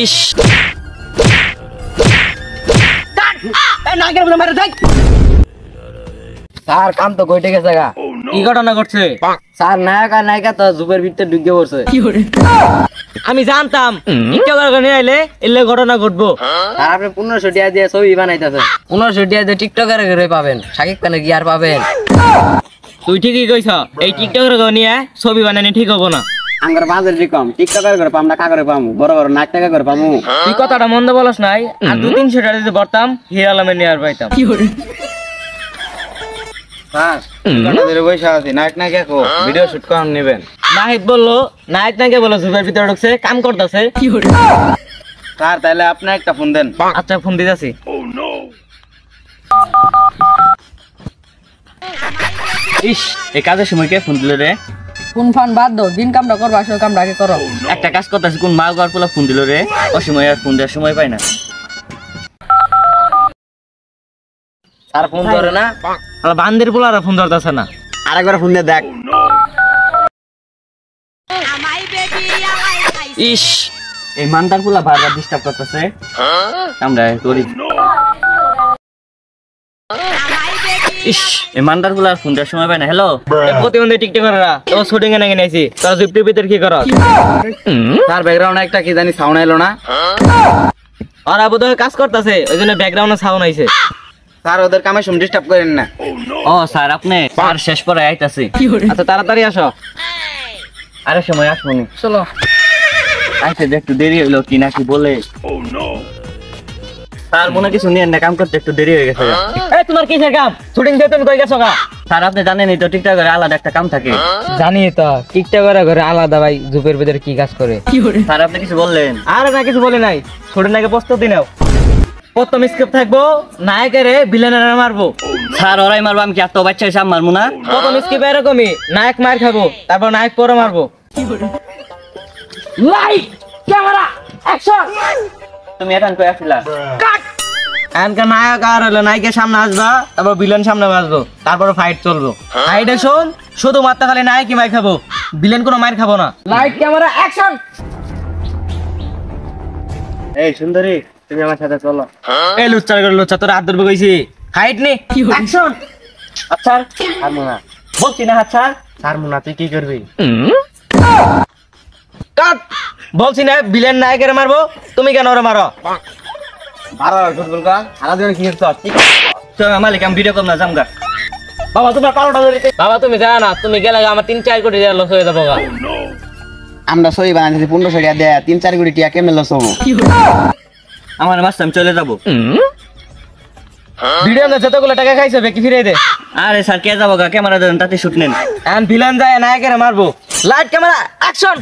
ইস নায়কের বলে মারে যাই স্যার কাম তো কইটে গেছে গা। কি ঘটনা ঘটছে? স্যার নায়ক আর নায়িকা তো জুপের ভিতরে ঢুকে পড়ছে। আমি জানতাম টিকটকার নিয়ে আইলে এলে ঘটনা ঘটবো। স্যার আপনি 1500 টাকা দিয়ে ছবি বানাইতেছেন, 1500 টাকা দিয়ে টিকটকার ঘরে পাবেন, শাকিব খানের কি আর পাবেন? তুই ঠিকই কইছ, এই টিকটকার নিয়ে ছবি বানানি ঠিক হবো না। আমার বাজেট কম, টিকটকার ঘরে পাম না কাগরে পামু, বড় বড় নাক টাকা করে পামু। তুই কথাটা মন্দ বলস নাই, আর 200-300 টাকা দিতে পারতাম হিরা আলমের নিয়ে আর পাইতাম। স্যার ধরে বসে আছি, নায়ক নায়িকা কো ভিডিও শুট করার নেবেন। নাহিদ বললো নায়ক নায়িকা বলে জুবের ভিতরে ঢুকছে, কাম করতেছে। স্যার তাহলে আপনি একটা ফোন দেন। আচ্ছা ফোন দিতেছি। ইস এই কাজের সময় কে ফোন দিল রে? কোন ফান বাদ দাও, দিন কামটা করবা, আসল কামটা আগে করো। একটা কাজ করতেছি, কোন মা গড় পোলা ফোন দিল রে? অসময় আর ফোন দেওয়ার সময় পাই না। স্যার ফোন ধরে না, বান্দির পোলা আর ফোন ধরতেছে না। আরেকবার ফোন দিয়ে দেখ। ইস এই মান্দার পোলা বারবার ডিস্টার্ব করতেছে, আমরা করি। ইস এই মান্দার পোলা ফোন দেওয়ার সময় পাই না। হ্যালো প্রতিবন্ধী টিকটকাররা, তোর শুটিং এ নাকি নাইছি, তোরা জিপটির ভিতর কি করস? স্যার ব্যাকগ্রাউন্ডে একটা কি জানি সাউন্ড এলো না? ওরা বোধহয় কাজ করতেছে, ওই জন্য ব্যাকগ্রাউন্ডে সাউন্ড আইছে। স্যার ওদের কামে সময় ডিস্টার্ব করেন না। ও স্যার আপনি স্যার শেষ করে আইতাছি। আচ্ছা তাড়াতাড়ি আসো। আরে সময় আসবনি, চলো। আইতে একটু দেরি হইলো কি নাকি বলে। স্যার মনে কিছু নিয়ে না, কাম করতে একটু দেরি হয়ে গেছে। এই তোমার কিসের কাম? শুটিং দিয়ে তুমি কই গেছো গা? স্যার আপনি জানেনই তো টিকটকের আলাদা একটা কাম থাকে। জানি তো, টিকটকার ঘরে আলাদা ভাই জুপের ভিতরে কি কাজ করে। স্যার আপনি কিছু বললেন? আরে না কিছু বলে নাই, শুটিং নাকি প্রস্তুতি নাও। প্রথম স্ক্রিপ্ট থাকবো নায়কের ভিলেনের মারবো। স্যার ওরাই মারবো, আমি কি আর তো বাচ্চা হিসাব মারবো না? প্রথম স্ক্রিপ্ট এরকমই, নায়ক মার খাবো, তারপর নায়ক পরে মারবো। Light camera action. তুমি এখন কই আসিলা? কাট। এনকা নায়ক আর হলো নায়কের সামনে আসবা, তারপর ভিলেন সামনে আসবো, তারপর ফাইট চলবো। ফাইটে শোন শুধু মারতে খালি নায়কই মার খাবো, ভিলেন কোনো মার খাবো না। Light camera action. এই সুন্দরী তুমি আমার সাথে চলো। এই লুচ্চার করে লুচ্চা, তোর হাত ধরবে কইছি। ফাইট নে অ্যাকশন। আচ্ছা ছাড়বো না, বলছি না আচ্ছা ছাড়বো না, তুই কি করবি? কাট। বলছি না ভিলেন নায়কের মারবো, তুমি কেন ওরে মারো? বারো ফুটবল কা সারা দিন কি করছিস? তো মালিক আমি ভিডিও করব না, জামগা। বাবা তোমার পালোটা ধরিতে। বাবা তুমি জানা না, তুমি গেলে আমার 3-4 কোটি টাকা লস হয়ে যাবো গা। আমরা সই বানাইছি 1500 টাকা দেয়া 3-4 কোটি টাকা কেমন লস হবো? আমার মাস আমি চলে যাবো। ভিডিও না যতগুলো টাকা খাইছে কি ফিরে দে। আরে স্যার কে যাবো গা, ক্যামেরা দেন তাতে শুট নেন। এন্ড ভিলেন যায় নায়কের মারবো। Light camera action.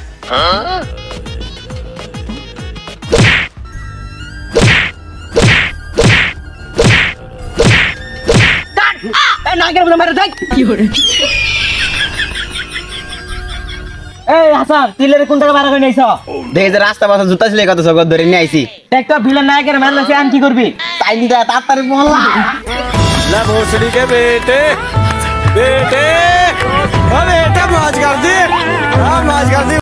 এই নায়কের বলে মারে যাই। কি করে? এই হাসান তিলের কোন টাকা বাড়া করে নিয়েছ? দেখে যে রাস্তা পাশে জুতা ছিল কত জগৎ ধরে নিয়ে আইছি। একটা ভিলেন নায়কের মারলে আমি কি করবি? তাই নিতে তাড়াতাড়ি বললা। ला भोसड़ी के बेटे बेटे, ओ बेटा मौज कर दी, हाँ मौज कर दी।